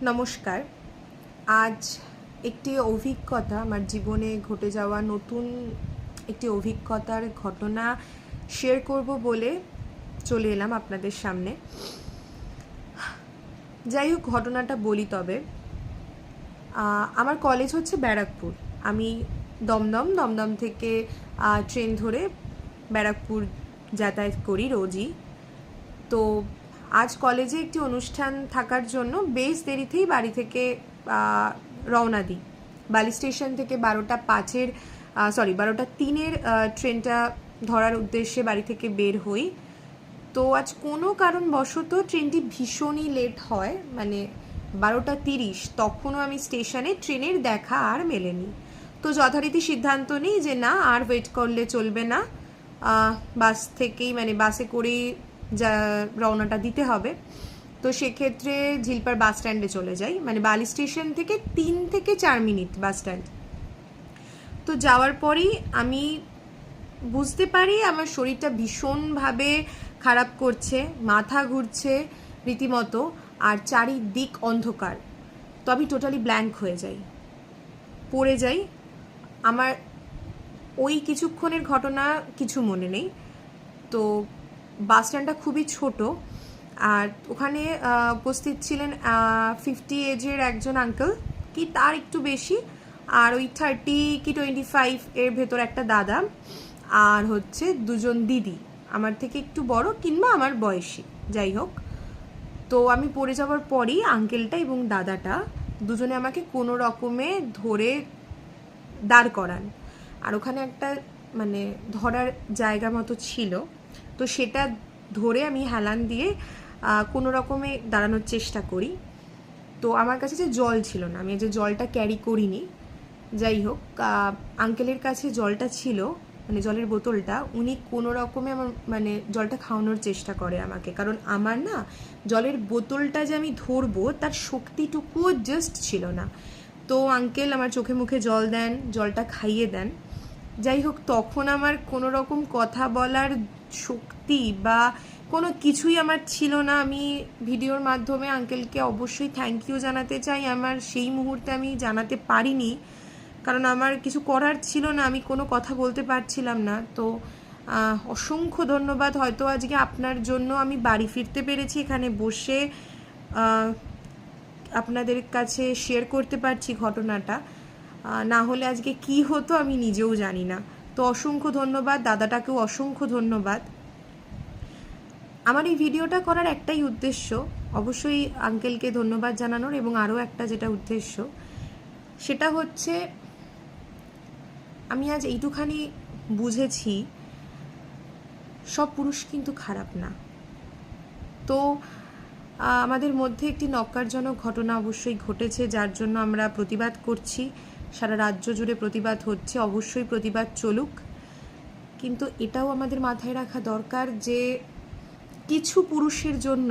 নমস্কার। আজ একটি অভিজ্ঞতা, আমার জীবনে ঘটে যাওয়া নতুন একটি অভিজ্ঞতার ঘটনা শেয়ার করব বলে চলে এলাম আপনাদের সামনে। যাই হোক, ঘটনাটা বলি তবে। আমার কলেজ হচ্ছে ব্যারাকপুর। আমি দমদম থেকে ট্রেন ধরে ব্যারাকপুর যাতায়াত করি রোজই। তো আজ কলেজে একটি অনুষ্ঠান থাকার জন্য বেশ দেরিতেই বাড়ি থেকে রওনা দিই। বালি স্টেশন থেকে 12:03 ট্রেনটা ধরার উদ্দেশ্যে বাড়ি থেকে বের হই। তো আজ কোনো কারণবশত ট্রেনটি ভীষণই লেট হয়, মানে 12:30। তখনও আমি স্টেশনে ট্রেনের দেখা আর মেলেনি। তো যথারীতি সিদ্ধান্ত নিই যে না, আর ওয়েট করলে চলবে না, বাস থেকেই মানে বাসে করেই যা রওনাটা দিতে হবে। তো সেক্ষেত্রে ঝিলপার বাস স্ট্যান্ডে চলে যাই, মানে বালি স্টেশন থেকে 3 থেকে 4 মিনিট বাস স্ট্যান্ড। তো যাওয়ার পরই আমি বুঝতে পারি আমার শরীরটা ভীষণভাবে খারাপ করছে, মাথা ঘুরছে রীতিমতো, আর চারিদিক অন্ধকার। তো আমি টোটালি ব্ল্যাঙ্ক হয়ে যাই, পড়ে যাই। আমার ওই কিছুক্ষণের ঘটনা কিছু মনে নেই। তো বাস স্ট্যান্ডটা খুবই ছোট, আর ওখানে উপস্থিত ছিলেন 50 এজের একজন আঙ্কেল, কি তার একটু বেশি, আর ওই 30 কি 25 এর ভেতর একটা দাদা, আর হচ্ছে দুজন দিদি আমার থেকে একটু বড় কিংবা আমার বয়সী, যাই হোক। তো আমি পড়ে যাওয়ার পরই আঙ্কেলটা এবং দাদাটা দুজনে আমাকে কোনো রকমে ধরে দাঁড় করান। আর ওখানে একটা মানে ধরার জায়গা মতো ছিল, তো সেটা ধরে আমি হেলান দিয়ে কোনো রকমে দাঁড়ানোর চেষ্টা করি। তো আমার কাছে যে জল ছিল না, আমি যে জলটা ক্যারি করিনি। যাই হোক, আঙ্কেলের কাছে জলটা ছিল, মানে জলের বোতলটা। উনি কোনো রকমে আমার মানে জলটা খাওয়ানোর চেষ্টা করে আমাকে, কারণ আমার না জলের বোতলটা যে আমি ধরবো তার শক্তিটুকুও জাস্ট ছিল না। তো আঙ্কেল আমার চোখে মুখে জল দেন, জলটা খাইয়ে দেন। যাই হোক, তখন আমার কোনো রকম কথা বলার শক্তি বা কোনো কিছুই আমার ছিল না। আমি ভিডিওর মাধ্যমে আঙ্কেলকে অবশ্যই থ্যাংক ইউ জানাতে চাই। আমার সেই মুহূর্তে আমি জানাতে পারিনি, কারণ আমার কিছু করার ছিল না, আমি কোনো কথা বলতে পারছিলাম না। তো অসংখ্য ধন্যবাদ। হয়তো আজকে আপনার জন্য আমি বাড়ি ফিরতে পেরেছি, এখানে বসে আপনাদের কাছে শেয়ার করতে পারছি ঘটনাটা। না হলে আজকে কি হতো আমি নিজেও জানি না। তো অসংখ্য ধন্যবাদ, দাদাটাকেও অসংখ্য ধন্যবাদ। আমার এই ভিডিওটা করার একটাই উদ্দেশ্য, অবশ্যই আঙ্কেলকে ধন্যবাদ জানানোর, এবং আরও একটা যেটা উদ্দেশ্য সেটা হচ্ছে আমি আজ এইটুখানি বুঝেছি, সব পুরুষ কিন্তু খারাপ না। তো আমাদের মধ্যে একটি নক্কারজনক ঘটনা অবশ্যই ঘটেছে, যার জন্য আমরা প্রতিবাদ করছি। সারা রাজ্য জুড়ে প্রতিবাদ হচ্ছে, অবশ্যই প্রতিবাদ চলুক। কিন্তু এটাও আমাদের মাথায় রাখা দরকার যে কিছু পুরুষের জন্য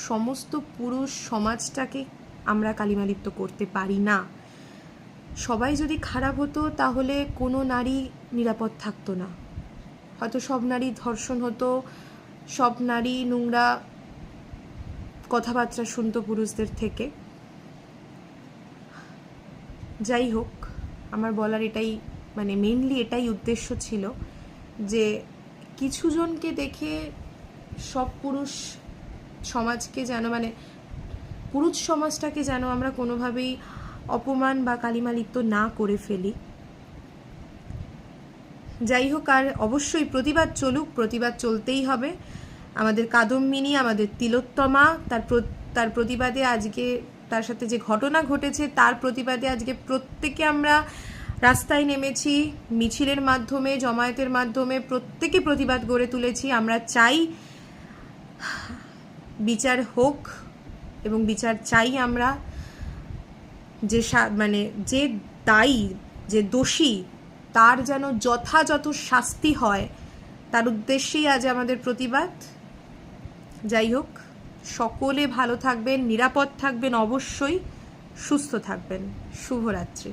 সমস্ত পুরুষ সমাজটাকে আমরা কালিমালিপ্ত করতে পারি না। সবাই যদি খারাপ হতো তাহলে কোনো নারী নিরাপদ থাকতো না। হয়তো সব নারী ধর্ষণ হতো, সব নারী নোংরা কথাবার্তা শুনতো পুরুষদের থেকে। যাই হোক, আমার বলার এটাই মানে মেইনলি এটাই উদ্দেশ্য ছিল যে কিছু জনকে দেখে সব পুরুষ সমাজকে যেন মানে পুরুষ সমাজটাকে যেন আমরা কোনোভাবেই অপমান বা কালিমালিপ্ত না করে ফেলি। যাই হোক, আর অবশ্যই প্রতিবাদ চলুক, প্রতিবাদ চলতেই হবে। আমাদের কাদম্বিনী, আমাদের তিলোত্তমা, তার প্রতিবাদে আজকে তার সাথে যে ঘটনা ঘটেছে তার প্রতিবাদে আজকে প্রত্যেকে আমরা রাস্তায় নেমেছি, মিছিলের মাধ্যমে, জমায়েতের মাধ্যমে প্রত্যেকে প্রতিবাদ গড়ে তুলেছি। আমরা চাই বিচার হোক, এবং বিচার চাই আমরা। যে মানে যে দায়ী, যে দোষী, তার যেন যথাযথ শাস্তি হয়, তার উদ্দেশ্যেই আজ আমাদের প্রতিবাদ। যাই হোক, সকলে ভালো থাকবেন, নিরাপদ থাকবেন, অবশ্যই সুস্থ থাকবেন। শুভরাত্রি।